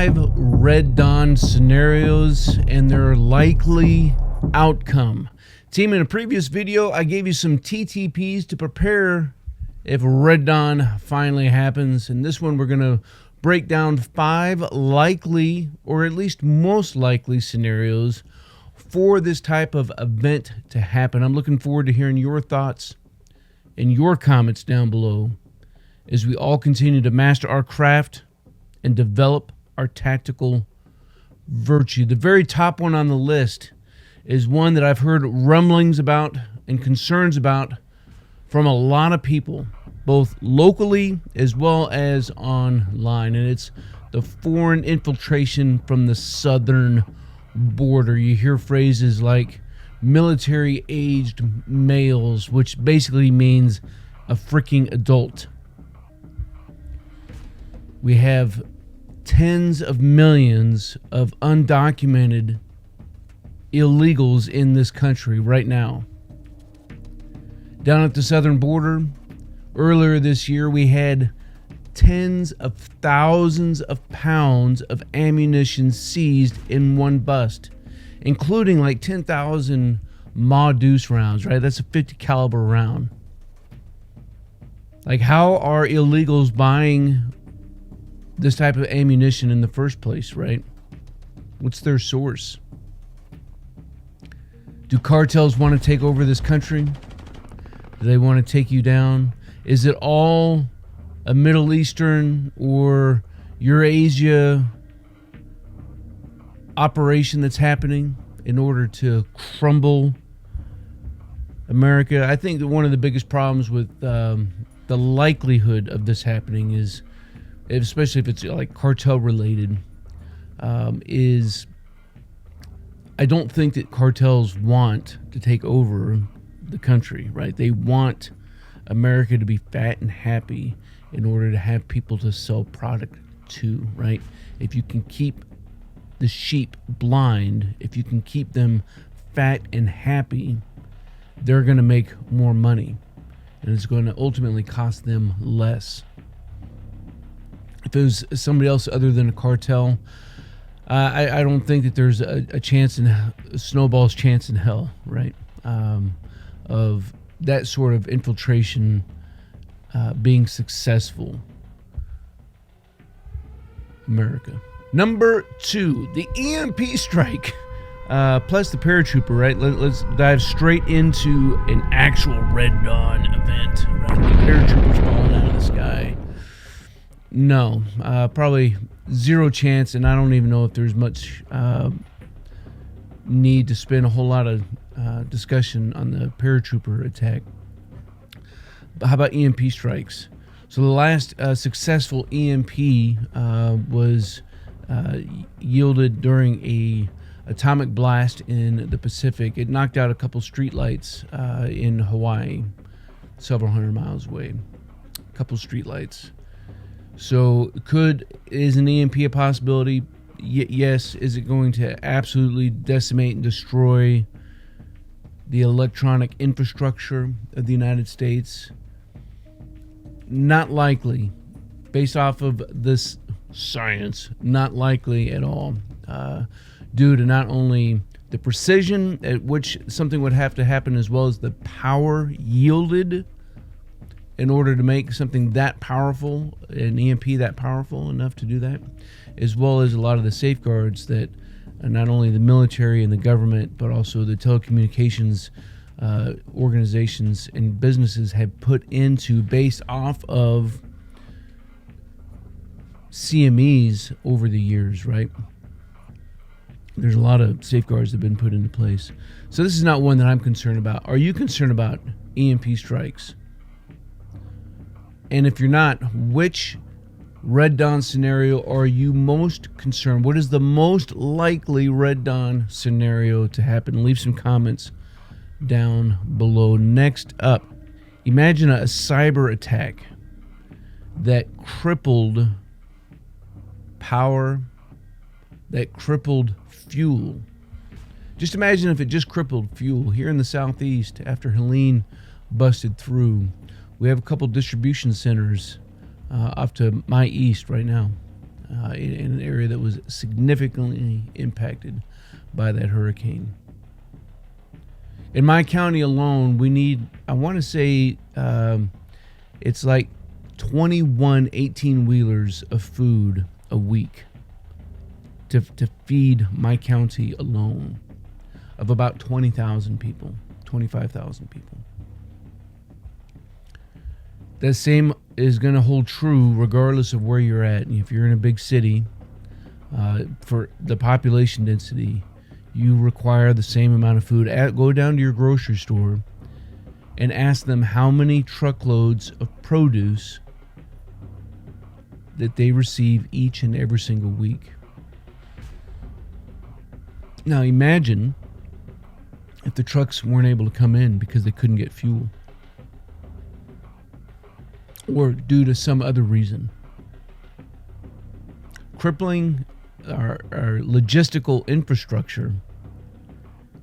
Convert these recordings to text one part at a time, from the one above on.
5 Red Dawn scenarios and their likely outcome. Team, in a previous video, I gave you some TTPs to prepare if Red Dawn finally happens. In this one, we're going to break down 5 likely, or at least most likely scenarios for this type of event to happen. I'm looking forward to hearing your thoughts and your comments down below as we all continue to master our craft and develop our tactical virtue. The very top one on the list is one that I've heard rumblings about and concerns about from a lot of people, both locally as well as online, and it's the foreign infiltration from the southern border. You hear phrases like military-aged males, which basically means a freaking adult. We have tens of millions of undocumented illegals in this country right now. Down at the southern border, earlier this year, we had tens of thousands of pounds of ammunition seized in one bust, including like 10,000 Ma Deuce rounds, right? That's a 50 caliber round. Like, how are illegals buying this type of ammunition in the first place, right? What's their source? Do cartels want to take over this country? Do they want to take you down? Is it all a Middle Eastern or Eurasia operation that's happening in order to crumble America? I think that one of the biggest problems with the likelihood of this happening is, especially if it's like cartel related, is I don't think that cartels want to take over the country, right? They want America to be fat and happy in order to have people to sell product to, right? If you can keep the sheep blind, if you can keep them fat and happy, they're going to make more money, and it's going to ultimately cost them less. If it was somebody else other than a cartel, I don't think that there's a chance in a snowball's chance in hell, right? Of that sort of infiltration being successful. America. Number 2, the EMP strike, plus the paratrooper, right? Let's dive straight into an actual Red Dawn event, right? The paratroopers falling out of the sky. No, probably zero chance, and I don't even know if there's much need to spend a whole lot of discussion on the paratrooper attack. But how about EMP strikes? So the last successful EMP was yielded during a atomic blast in the Pacific. It knocked out a couple streetlights in Hawaii, several hundred miles away. A couple streetlights. So is an EMP a possibility? Yes. Is it going to absolutely decimate and destroy the electronic infrastructure of the United States? Not likely. Based off of this science, not likely at all. Due to not only the precision at which something would have to happen, as well as the power yielded in order to make something that powerful, an EMP that powerful enough to do that, as well as a lot of the safeguards that not only the military and the government, but also the telecommunications organizations and businesses have put into, based off of CMEs over the years, right? There's a lot of safeguards that have been put into place. So this is not one that I'm concerned about. Are you concerned about EMP strikes? And if you're not, which Red Dawn scenario are you most concerned? What is the most likely Red Dawn scenario to happen? Leave some comments down below. Next up, imagine a cyber attack that crippled power, that crippled fuel. Just imagine if it just crippled fuel. Here in the southeast, after Helene busted through, we have a couple distribution centers off to my east right now. in an area that was significantly impacted by that hurricane. In my county alone, we need, I want to say, it's like 21 18-wheelers of food a week to feed my county alone, of about 20,000 people, 25,000 people. The same is going to hold true regardless of where you're at. If you're in a big city, for the population density, you require the same amount of food. Go down to your grocery store and ask them how many truckloads of produce that they receive each and every single week. Now imagine if the trucks weren't able to come in because they couldn't get fuel, or due to some other reason. Crippling our logistical infrastructure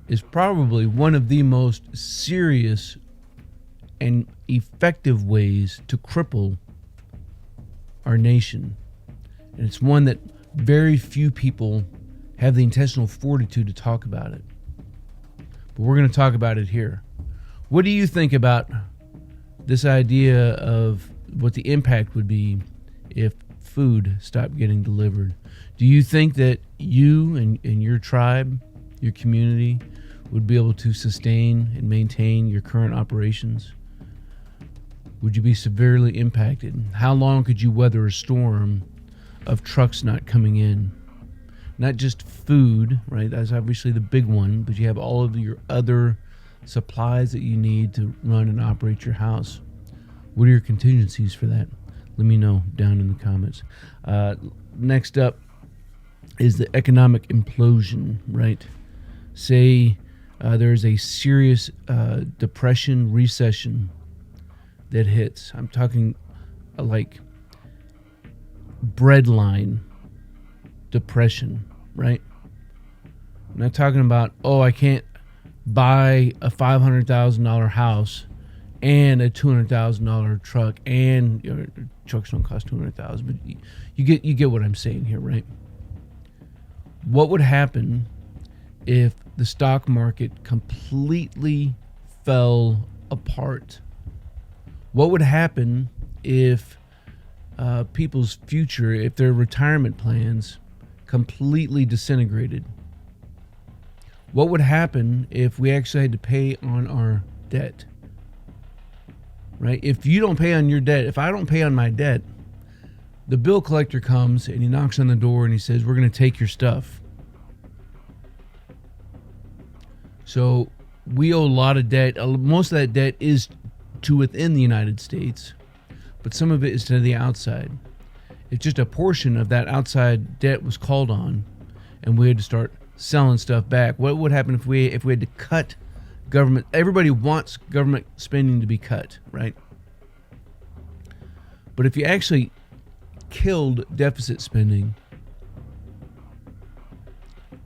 is probably one of the most serious and effective ways to cripple our nation. And it's one that very few people have the intentional fortitude to talk about it. But we're going to talk about it here. What do you think about this idea of what the impact would be if food stopped getting delivered? Do you think that you and your tribe, your community, would be able to sustain and maintain your current operations? Would you be severely impacted? How long could you weather a storm of trucks not coming in? Not just food, right? That's obviously the big one, but you have all of your other supplies that you need to run and operate your house. What are your contingencies for that? Let me know down in the comments. Next up is the economic implosion, right? Say there's a serious depression, recession that hits. I'm talking like breadline depression, right? I'm not talking about, I can't buy a $500,000 house and a $200,000 truck, and trucks don't cost $200,000, but you get what I'm saying here, right? What would happen if the stock market completely fell apart? What would happen if people's future, if their retirement plans completely disintegrated? What would happen if we actually had to pay on our debt? Right? If you don't pay on your debt, if I don't pay on my debt, the bill collector comes and he knocks on the door and he says, we're going to take your stuff. So we owe a lot of debt. Most of that debt is to within the United States, but some of it is to the outside. If just a portion of that outside debt was called on and we had to start selling stuff back, what would happen if we had to cut government? Everybody wants government spending to be cut, right? But if you actually killed deficit spending,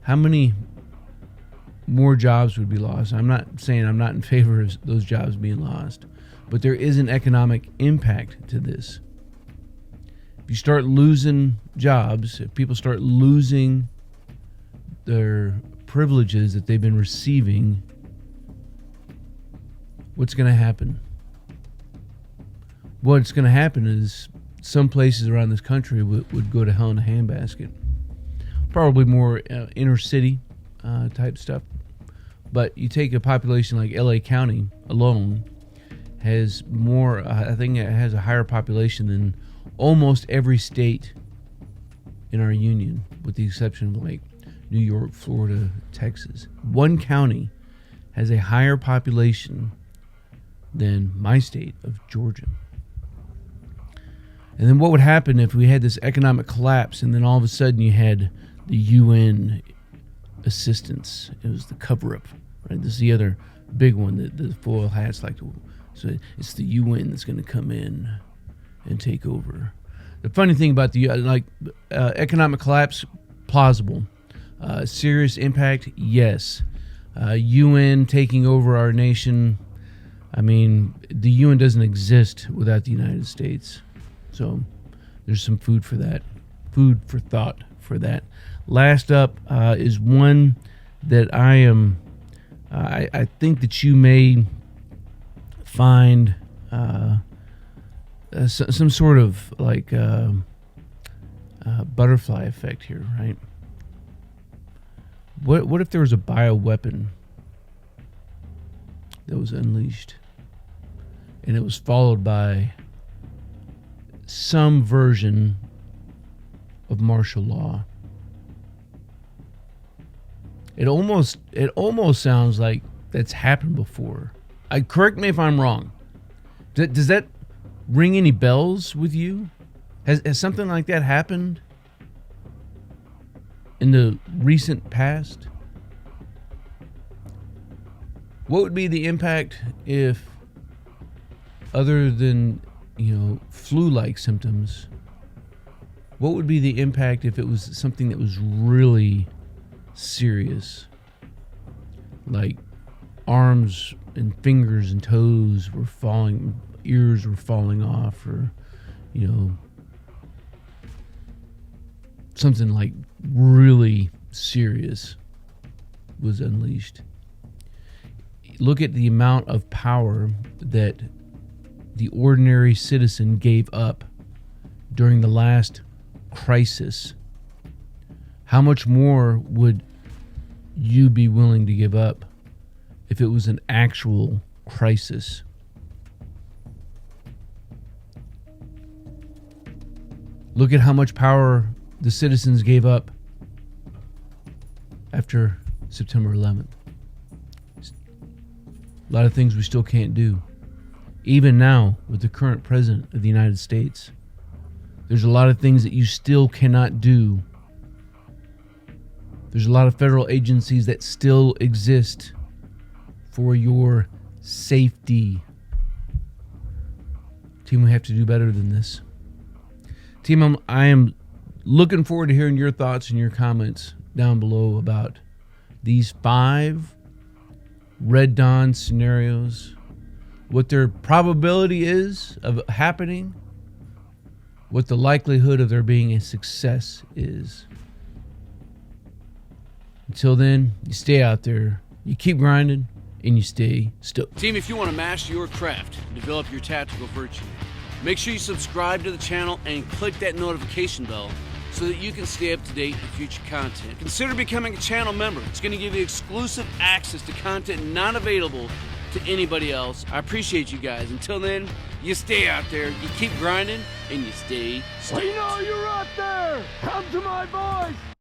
how many more jobs would be lost? I'm not saying I'm not in favor of those jobs being lost, but there is an economic impact to this. If you start losing jobs, if people start losing their privileges that they've been receiving, what's going to happen? What's going to happen is some places around this country would go to hell in a handbasket. Probably more inner city type stuff. But you take a population like LA County alone, has more, I think it has a higher population than almost every state in our union, with the exception of like New York, Florida, Texas. One county has a higher population than my state of Georgia. And then what would happen if we had this economic collapse and then all of a sudden you had the UN assistance? It was the cover-up, right? This is the other big one that the foil hats like to. So it's the UN that's going to come in and take over. The funny thing about the economic collapse, plausible. Serious impact, yes. UN taking over our nation. I mean, the UN doesn't exist without the United States. So there's some food for that. food for thought for that. Last up is one that I think that you may find some sort of like butterfly effect here, right? What if there was a bioweapon that was unleashed and it was followed by some version of martial law? It almost sounds like that's happened before. Correct me if I'm wrong. Does that ring any bells with you? Has something like that happened in the recent past? What would be the impact if, other than, flu-like symptoms, what would be the impact if it was something that was really serious? Like arms and fingers and toes were falling, ears were falling off, or, something like really serious was unleashed. Look at the amount of power that the ordinary citizen gave up during the last crisis. How much more would you be willing to give up if it was an actual crisis? Look at how much power the citizens gave up after September 11th. A lot of things we still can't do. Even now, with the current president of the United States, there's a lot of things that you still cannot do. There's a lot of federal agencies that still exist for your safety. Team, we have to do better than this. Team, I am looking forward to hearing your thoughts and your comments down below about these 5 Red Dawn scenarios, what their probability is of happening, what the likelihood of there being a success is. Until then, you stay out there, you keep grinding, and you stay stoked. Team, if you want to master your craft and develop your tactical virtue, make sure you subscribe to the channel and click that notification bell so that you can stay up to date with future content. Consider becoming a channel member. It's going to give you exclusive access to content not available to anybody else. I appreciate you guys. Until then, you stay out there, you keep grinding, and you stay stoked. We know you're out there! Come to my voice!